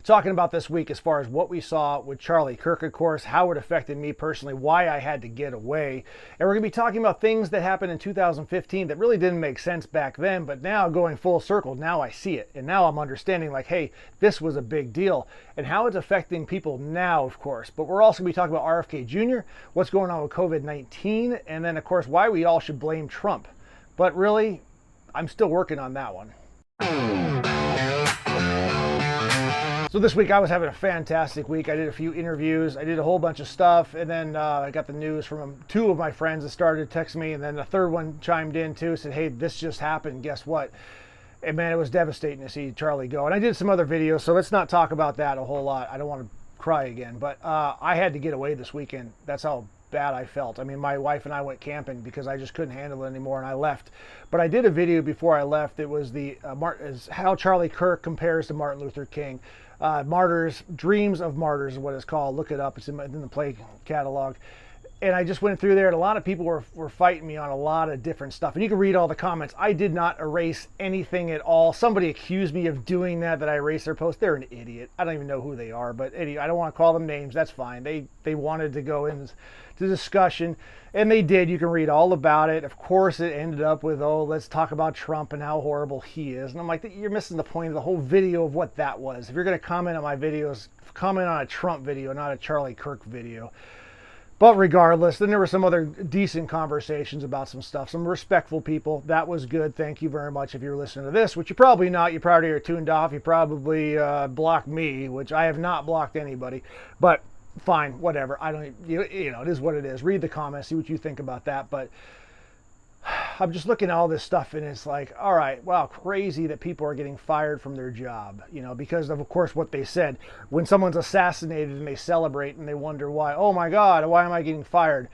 talking about this week as far as what we saw with Charlie Kirk, of course, how it affected me personally, why I had to get away. And we're going to be talking about things that happened in 2015 that really didn't make sense back then, but now going full circle, now I see it. And now I'm understanding like, hey, this was a big deal and how it's affecting people now, of course. But we're also going to be talking about RFK Jr., what's going on with COVID-19, and then, of course, why we all should blame Trump. But really, I'm still working on that one. So this week I was having a fantastic week. I did a few interviews, I did a whole bunch of stuff, and then I got the news from two of my friends that started to text me, and then the third one chimed in too, said, hey, this just happened, guess what? And man, it was devastating to see Charlie go. And I did some other videos, so let's not talk about that a whole lot. I don't want to cry again, but I had to get away this weekend. That's how bad I felt. I mean, my wife and I went camping because I just couldn't handle it anymore, and I left. But I did a video before I left. It was the how Charlie Kirk compares to Martin Luther King. Martyrs, Dreams of Martyrs is what it's called. Look it up. It's in the play catalog. And I just went through there, and a lot of people were fighting me on a lot of different stuff. And you can read all the comments. I did not erase anything at all. Somebody accused me of doing that I erased their post. They're an idiot. I don't even know who they are, but anyway, I don't want to call them names. That's fine. They wanted to go into discussion, and they did. You can read all about it. Of course, it ended up with, oh, let's talk about Trump and how horrible he is. And I'm like, you're missing the point of the whole video of what that was. If you're going to comment on my videos, comment on a Trump video, not a Charlie Kirk video. But regardless, then there were some other decent conversations about some stuff, some respectful people. That was good. Thank you very much if you're listening to this, which you're probably not. You probably are tuned off. You probably blocked me, which I have not blocked anybody. But fine, whatever. I don't, you know, it is what it is. Read the comments, see what you think about that. But I'm just looking at all this stuff, and it's like, all right, wow, crazy that people are getting fired from their job, you know, because of course, what they said. When someone's assassinated and they celebrate and they wonder why, oh my God, why am I getting fired?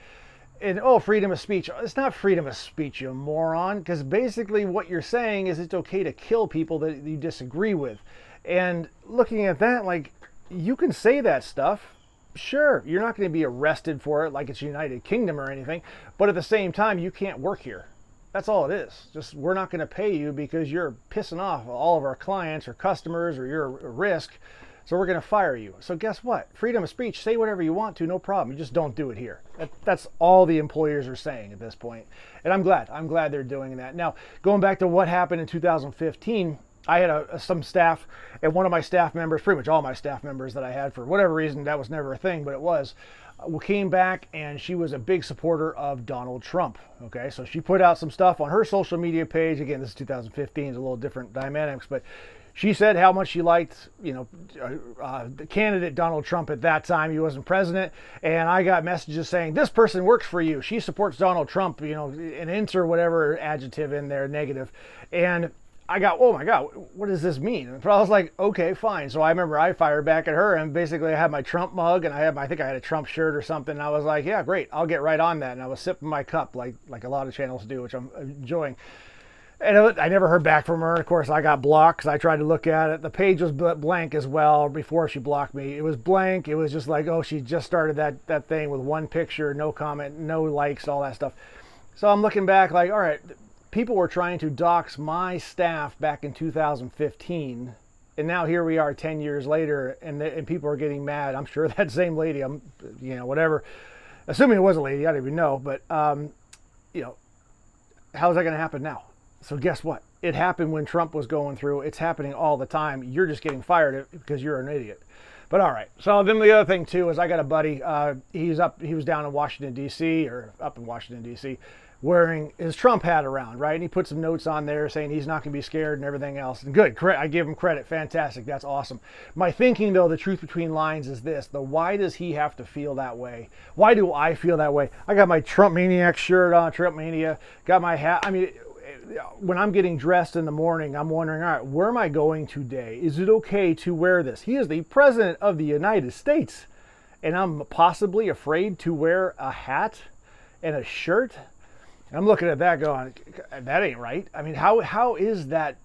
And, oh, freedom of speech. It's not freedom of speech, you moron, because basically what you're saying is it's okay to kill people that you disagree with. And looking at that, like, you can say that stuff. Sure, you're not going to be arrested for it like it's United Kingdom or anything, but at the same time, you can't work here. That's all it is. Just, we're not going to pay you because you're pissing off all of our clients or customers, or you're a risk, so we're going to fire you. So guess what? Freedom of speech, say whatever you want to, no problem. You just don't do it here. That's all the employers are saying at this point. And I'm glad they're doing that. Now, going back to what happened in 2015, I had some staff, and one of my staff members, pretty much all my staff members that I had, for whatever reason, that was never a thing, but it was, came back, and she was a big supporter of Donald Trump. Okay, so she put out some stuff on her social media page. Again, this is 2015, it's a little different dynamics, but she said how much she liked, you know, the candidate Donald Trump at that time. He wasn't president, and I got messages saying, this person works for you. She supports Donald Trump, you know, and enter whatever adjective in there, negative. And I got, oh my God, what does this mean? And I was like, okay, fine. So I remember I fired back at her, and basically I had my Trump mug, and I think I had a Trump shirt or something. And I was like, yeah, great, I'll get right on that. And I was sipping my cup like a lot of channels do, which I'm enjoying. And I never heard back from her. Of course, I got blocked because I tried to look at it. The page was blank as well before she blocked me. It was blank. It was just like, oh, she just started that thing with one picture, no comment, no likes, all that stuff. So I'm looking back like, all right, people were trying to dox my staff back in 2015, and now here we are 10 years later, and people are getting mad. I'm sure that same lady, you know, whatever, assuming it was a lady, I don't even know, but you know, how is that going to happen now? So guess what? It happened when Trump was going through. It's happening all the time. You're just getting fired because you're an idiot. But all right. So then the other thing too is I got a buddy. He was down in Washington D.C. or up in Washington D.C. wearing his Trump hat around, right? And he put some notes on there saying he's not going to be scared and everything else. And good, I give him credit. Fantastic. That's awesome. My thinking, though, the truth between lines is this. Why does he have to feel that way? Why do I feel that way? I got my Trump Maniac shirt on, Trump Mania, got my hat. I mean, when I'm getting dressed in the morning, I'm wondering, all right, where am I going today? Is it okay to wear this? He is the president of the United States, and I'm possibly afraid to wear a hat and a shirt. I'm looking at that going, that ain't right. I mean, how is that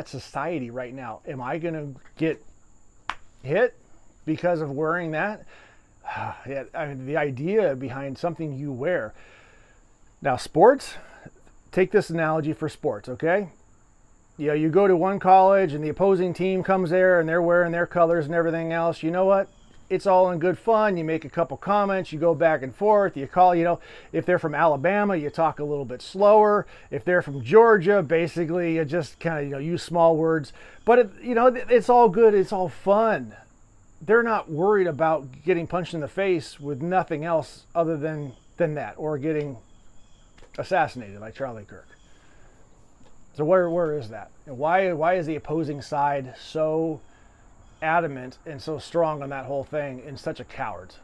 society right now? Am I going to get hit because of wearing that? Yeah, I mean, the idea behind something you wear. Now, sports, take this analogy for sports, okay? You go to one college and the opposing team comes there and they're wearing their colors and everything else. You know what? It's all in good fun. You make a couple comments, you go back and forth, you call, if they're from Alabama, you talk a little bit slower. If they're from Georgia, basically you just kind of, use small words. But, it's all good. It's all fun. They're not worried about getting punched in the face with nothing else other than that, or getting assassinated like Charlie Kirk. So where is that? And why is the opposing side so adamant and so strong on that whole thing and such a coward?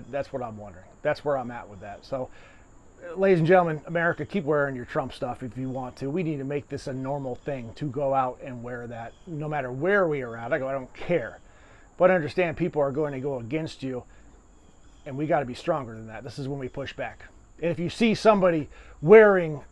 That's what I'm wondering. That's where I'm at with that. So, ladies and gentlemen, America, keep wearing your Trump stuff if you want to. We need to make this a normal thing to go out and wear that no matter where we are at. I don't care. But understand, people are going to go against you, and we got to be stronger than that. This is when we push back. And if you see somebody wearing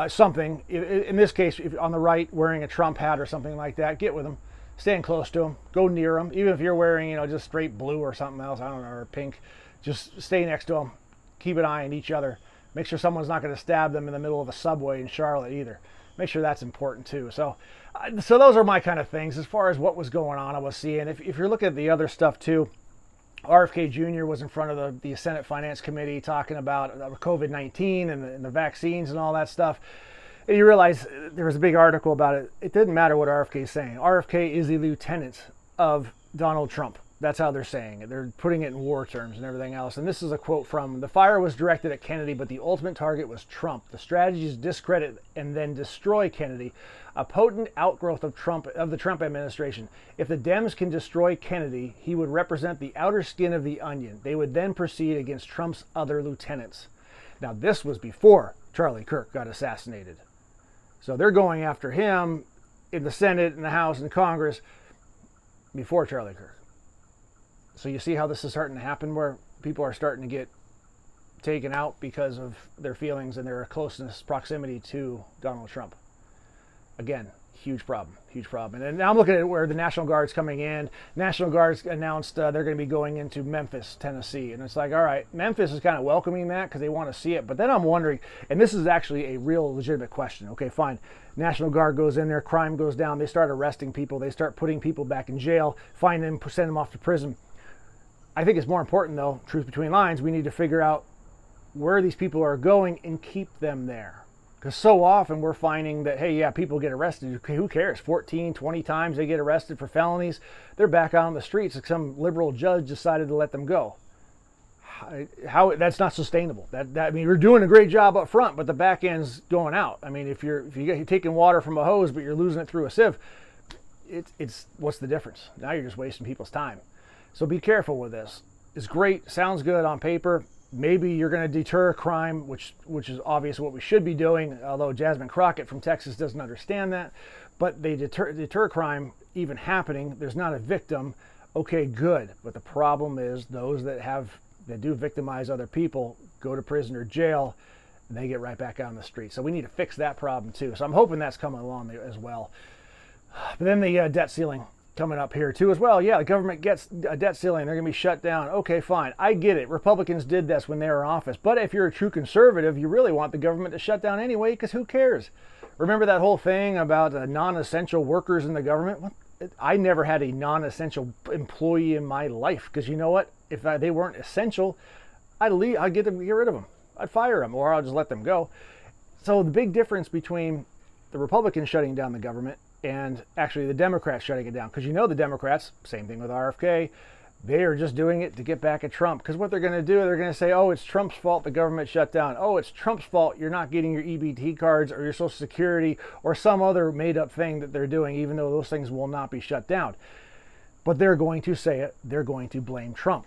something, in this case, if on the right, wearing a Trump hat or something like that, get with them. Stand close to them. Go near them. Even if you're wearing, just straight blue or something else, I don't know, or pink, just stay next to them. Keep an eye on each other. Make sure someone's not going to stab them in the middle of a subway in Charlotte either. Make sure that's important too. So those are my kind of things as far as what was going on. I was seeing. If you're looking at the other stuff too, RFK Jr. was in front of the Senate Finance Committee talking about COVID-19 and the vaccines and all that stuff. And you realize there was a big article about it. It didn't matter what RFK is saying. RFK is the lieutenant of Donald Trump. That's how they're saying it. They're putting it in war terms and everything else. And this is a quote from: "The fire was directed at Kennedy, but the ultimate target was Trump. The strategy is discredit and then destroy Kennedy, a potent outgrowth of the Trump administration. If the Dems can destroy Kennedy, he would represent the outer skin of the onion. They would then proceed against Trump's other lieutenants." Now, this was before Charlie Kirk got assassinated. So they're going after him in the Senate, in the House, and Congress before Charlie Kirk. So you see how this is starting to happen, where people are starting to get taken out because of their feelings and their closeness, proximity to Donald Trump. Again, huge problem. And now I'm looking at where the National Guard's coming in. National Guard's announced they're going to be going into Memphis, Tennessee. And it's like, all right, Memphis is kind of welcoming that because they want to see it. But then I'm wondering, and this is actually a real legitimate question. Okay, fine. National Guard goes in there, crime goes down, they start arresting people, they start putting people back in jail, find them, send them off to prison. I think it's more important, though, truth between lines, we need to figure out where these people are going and keep them there. Because so often we're finding that, hey, yeah, people get arrested. Okay, who cares? 14, 20 times they get arrested for felonies. They're back out on the streets. Like some liberal judge decided to let them go. How that's not sustainable. I mean, you're doing a great job up front, but the back end's going out. I mean, if you're taking water from a hose, but you're losing it through a sieve, it's what's the difference? Now you're just wasting people's time. So be careful with this. It's great, sounds good on paper. Maybe you're going to deter crime, which is obviously what we should be doing, although Jasmine Crockett from Texas doesn't understand that. But they deter crime even happening. There's not a victim. Okay, good. But the problem is those that do victimize other people go to prison or jail, and they get right back out on the street. So we need to fix that problem too. So I'm hoping that's coming along as well. But then the debt ceiling coming up here too as well. Yeah, the government gets a debt ceiling. They're going to be shut down. Okay, fine. I get it. Republicans did this when they were in office. But if you're a true conservative, you really want the government to shut down anyway, because who cares? Remember that whole thing about non-essential workers in the government? I never had a non-essential employee in my life, because you know what? If they weren't essential, I'd get rid of them. I'd fire them, or I'll just let them go. So the big difference between the Republicans shutting down the government and actually the Democrats shutting it down, because you know the Democrats, same thing with RFK, they are just doing it to get back at Trump. Because what they're going to do, they're going to say, oh, it's Trump's fault the government shut down. Oh, it's Trump's fault you're not getting your EBT cards or your Social Security or some other made-up thing that they're doing, even though those things will not be shut down. But they're going to say it. They're going to blame Trump.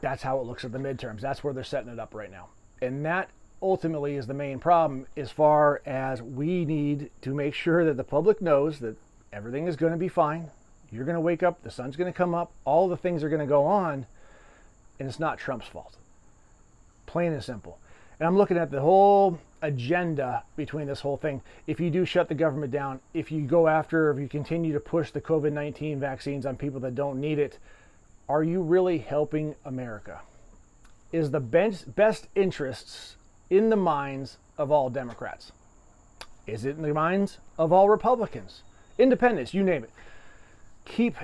That's how it looks at the midterms. That's where they're setting it up right now. And that ultimately is the main problem, as far as we need to make sure that the public knows that everything is going to be fine. You're going to wake up, the sun's going to come up, all the things are going to go on, and it's not Trump's fault. Plain and simple. And I'm looking at the whole agenda between this whole thing. If you do shut the government down, if you continue to push the COVID-19 vaccines on people that don't need it, are you really helping America? Is the best interests in the minds of all Democrats? Is it in the minds of all Republicans? independents, you name it.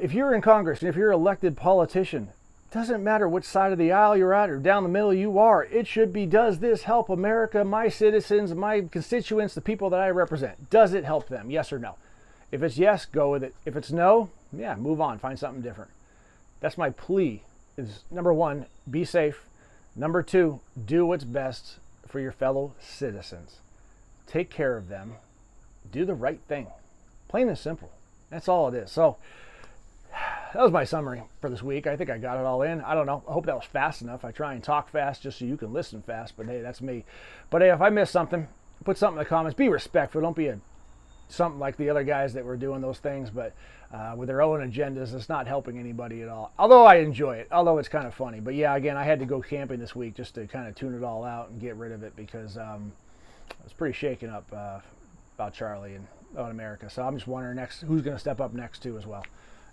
If you're in Congress and if you're an elected politician, doesn't matter which side of the aisle you're at or down the middle you are, it should be, does this help America, my citizens, my constituents, the people that I represent? Does it help them? Yes or no? If it's yes, go with it. If it's no, yeah, move on, find something different. That's my plea is, number one, be safe. Number two, do what's best for your fellow citizens. Take care of them. Do the right thing. Plain and simple. That's all it is. So that was my summary for this week. I think I got it all in. I don't know. I hope that was fast enough. I try and talk fast just so you can listen fast, but hey, that's me. But hey, if I missed something, put something in the comments. Be respectful. Don't be something like the other guys that were doing those things, but with their own agendas, it's not helping anybody at all. Although I enjoy it, although it's kind of funny. But yeah, again, I had to go camping this week just to kind of tune it all out and get rid of it because I was pretty shaken up about Charlie and about America. So I'm just wondering who's going to step up next too as well.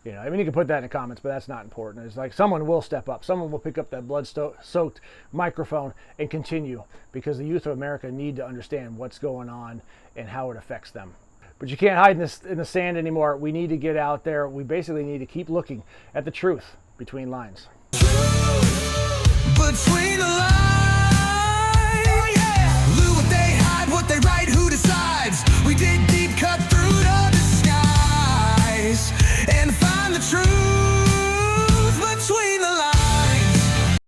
You know, I mean, you can put that in the comments, but that's not important. It's like someone will step up. Someone will pick up that blood-soaked microphone and continue, because the youth of America need to understand what's going on and how it affects them. But you can't hide in the sand anymore. We need to get out there. We basically need to keep looking at the truth between lines. Between the lines.